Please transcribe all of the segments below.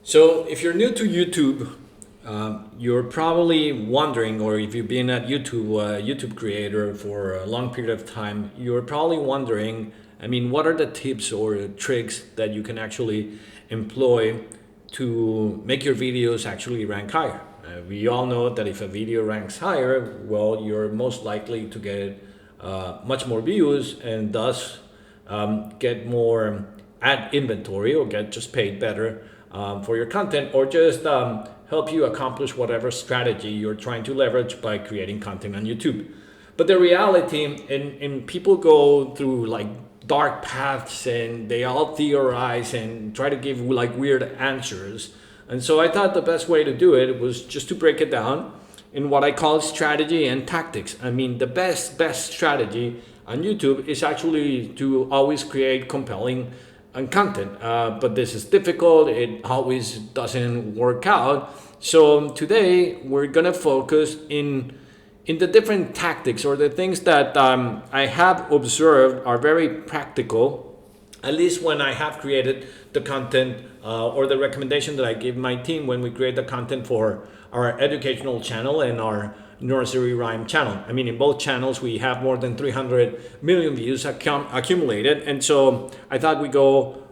So if you're new to YouTube, you're probably wondering, or if you've been at YouTube creator for a long period of time, you're probably wondering, I mean, what are the tips or tricks that you can actually employ to make your videos actually rank higher? We all know that if a video ranks higher, well, you're most likely to get much more views and thus get more ad inventory or get just paid better for your content, or just help you accomplish whatever strategy you're trying to leverage by creating content on YouTube. But the reality, and people go through like dark paths and they all theorize and try to give like weird answers. And so I thought the best way to do it was just to break it down in what I call strategy and tactics. I mean, the best strategy on YouTube is actually to always create compelling content, but this is difficult. It always doesn't work out. So today we're gonna focus in the different tactics or the things that I have observed are very practical, at least when I have created the content or the recommendation that I give my team when we create the content for our educational channel and our nursery rhyme channel. I mean, in both channels we have more than 300 million views accumulated, and so I thought we go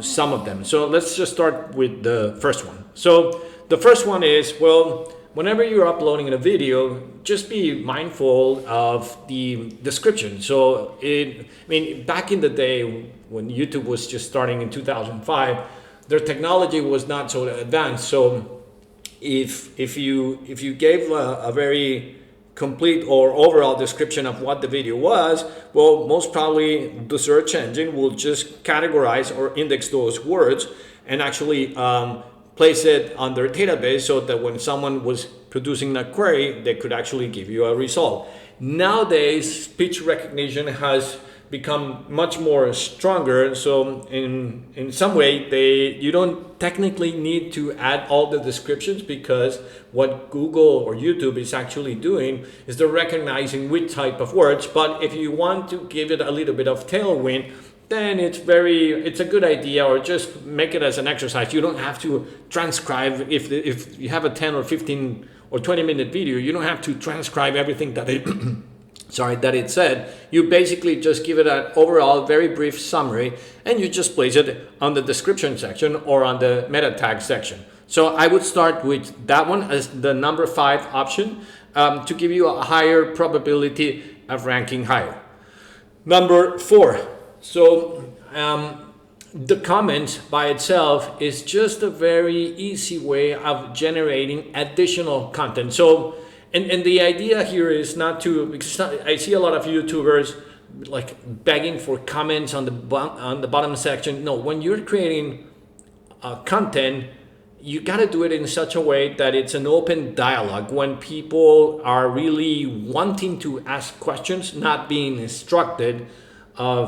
some of them. So let's just start with the first one. So the first one is, well, whenever you're uploading a video, just be mindful of the description. So I mean, back in the day when YouTube was just starting in 2005, their technology was not so advanced. So if you gave a very complete or overall description of what the video was, well, most probably the search engine will just categorize or index those words and actually place it on their database so that when someone was producing a query, they could actually give you a result. Nowadays, speech recognition has become much more stronger. So in some way, you don't technically need to add all the descriptions, because what Google or YouTube is actually doing is they're recognizing which type of words. But if you want to give it a little bit of tailwind, then it's a good idea, or just make it as an exercise. You don't have to transcribe. If you have a 10 or 15 or 20-minute video, you don't have to transcribe everything that it that it said. You basically just give it an overall very brief summary, and you just place it on the description section or on the meta tag section. So I would start with that one as the number 5 option to give you a higher probability of ranking higher. Number 4. So the comment by itself is just a very easy way of generating additional content. So, and the idea here is not to, because I see a lot of YouTubers like begging for comments on the bottom section. No, when you're creating content, you got to do it in such a way that it's an open dialogue, when people are really wanting to ask questions, not being instructed on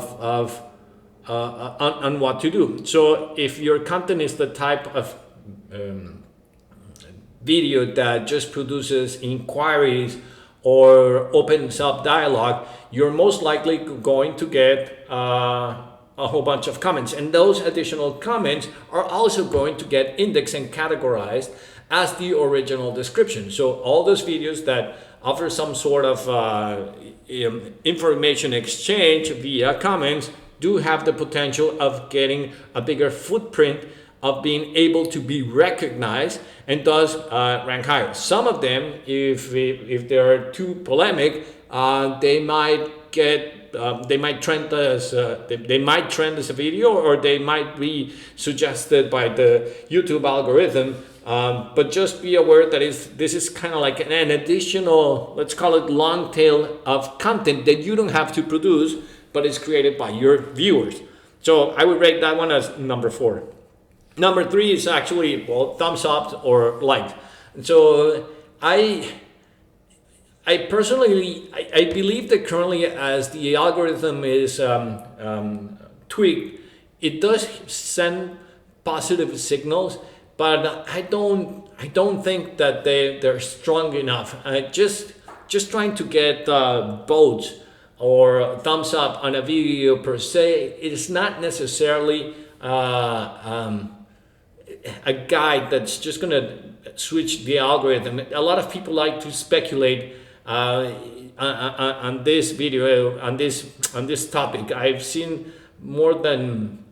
what to do. So if your content is the type of video that just produces inquiries or opens up dialogue, you're most likely going to get a whole bunch of comments, and those additional comments are also going to get indexed and categorized as the original description. So all those videos that offer some sort of information exchange via comments do have the potential of getting a bigger footprint, of being able to be recognized, and thus rank higher. Some of them, if they're too polemic, they might trend as a video, or they might be suggested by the YouTube algorithm. But just be aware that this is kind of like an additional, let's call it long tail of content that you don't have to produce, but it's created by your viewers. So I would rate that one as number 4. Number 3 is actually, well, thumbs up or like. So I personally believe that currently, as the algorithm is tweaked, it does send positive signals, but I don't think that they're strong enough. Just trying to get votes or thumbs up on a video per se, it is not necessarily a guide that's just gonna switch the algorithm. A lot of people like to speculate on this video, on this topic. I've seen more than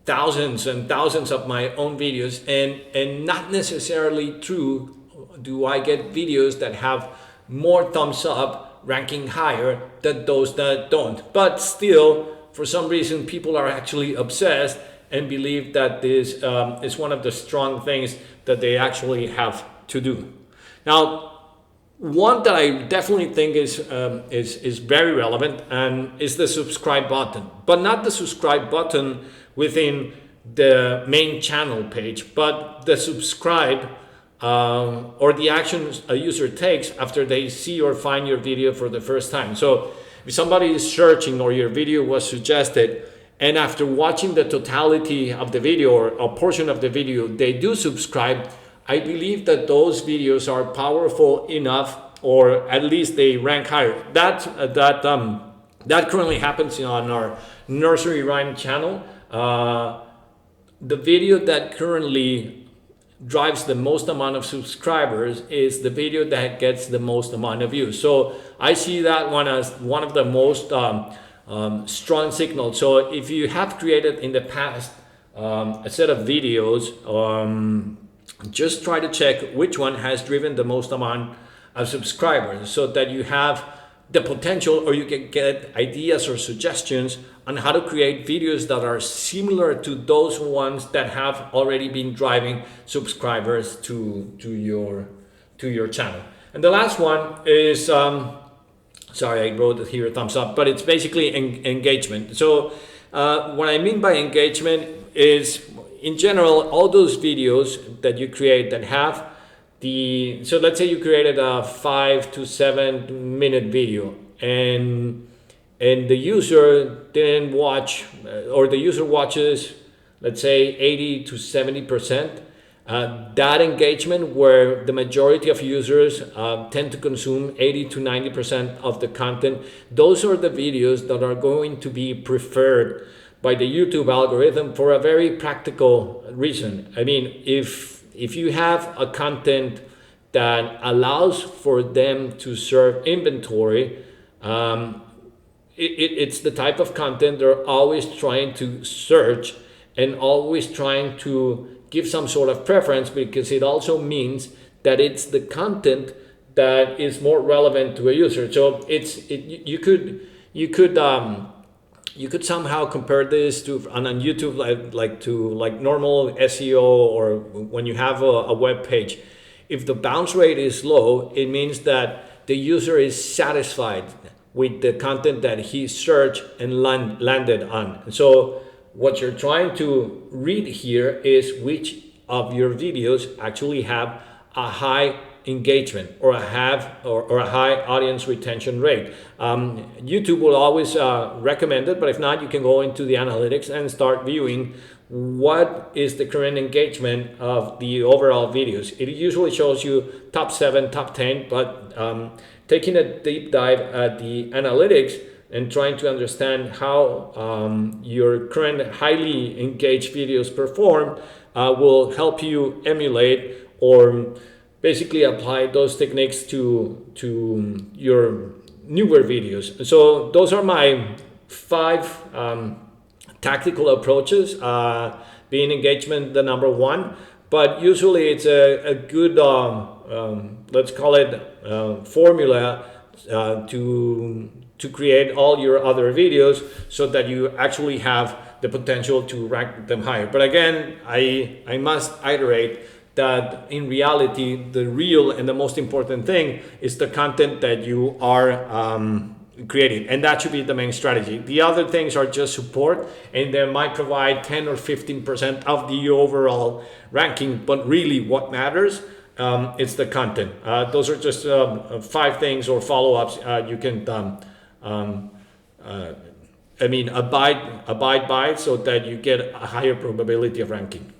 thousands and thousands of my own videos, and not necessarily true do I get videos that have more thumbs up ranking higher than those that don't. But still, for some reason, people are actually obsessed and believe that this is one of the strong things that they actually have to do. Now, one that I definitely think is very relevant and is the subscribe button, but not the subscribe button within the main channel page, but the subscribe or the actions a user takes after they see or find your video for the first time. So if somebody is searching or your video was suggested, and after watching the totality of the video or a portion of the video, they do subscribe, I believe that those videos are powerful enough, or at least they rank higher. That currently happens on our Nursery Rhyme channel. The video that currently drives the most amount of subscribers is the video that gets the most amount of views. So I see that one as one of the most strong signals. So if you have created in the past a set of videos, just try to check which one has driven the most amount of subscribers, so that you have the potential, or you can get ideas or suggestions on how to create videos that are similar to those ones that have already been driving subscribers to your channel. And the last one is sorry, I wrote it here thumbs up, but it's basically engagement. So what I mean by engagement is, in general, all those videos that you create that have so let's say you created a 5 to 7 minute video, and the user didn't watch, or the user watches, let's say 80 to 70%. That engagement, where the majority of users tend to consume 80 to 90% of the content, those are the videos that are going to be preferred by the YouTube algorithm for a very practical reason. I mean, if you have a content that allows for them to serve inventory, it's the type of content they're always trying to search and always trying to give some sort of preference, because it also means that it's the content that is more relevant to a user. So you could somehow compare this to on YouTube like normal SEO, or when you have a web page. If the bounce rate is low, it means that the user is satisfied with the content that he searched and landed on. And so what you're trying to read here is which of your videos actually have a high engagement or a high audience retention rate. YouTube will always recommend it, but if not, you can go into the analytics and start viewing what is the current engagement of the overall videos. It usually shows you top 7, top 10, but taking a deep dive at the analytics and trying to understand how your current highly engaged videos perform will help you emulate or basically apply those techniques to your newer videos. So those are my 5 tactical approaches, being engagement the number 1, but usually it's a good let's call it formula to create all your other videos, so that you actually have the potential to rank them higher. But again, I must iterate that in reality, the real and the most important thing is the content that you are creating, and that should be the main strategy. The other things are just support, and they might provide 10 or 15% of the overall ranking, but really what matters it's the content. Those are just 5 things or follow-ups you can abide by, so that you get a higher probability of ranking.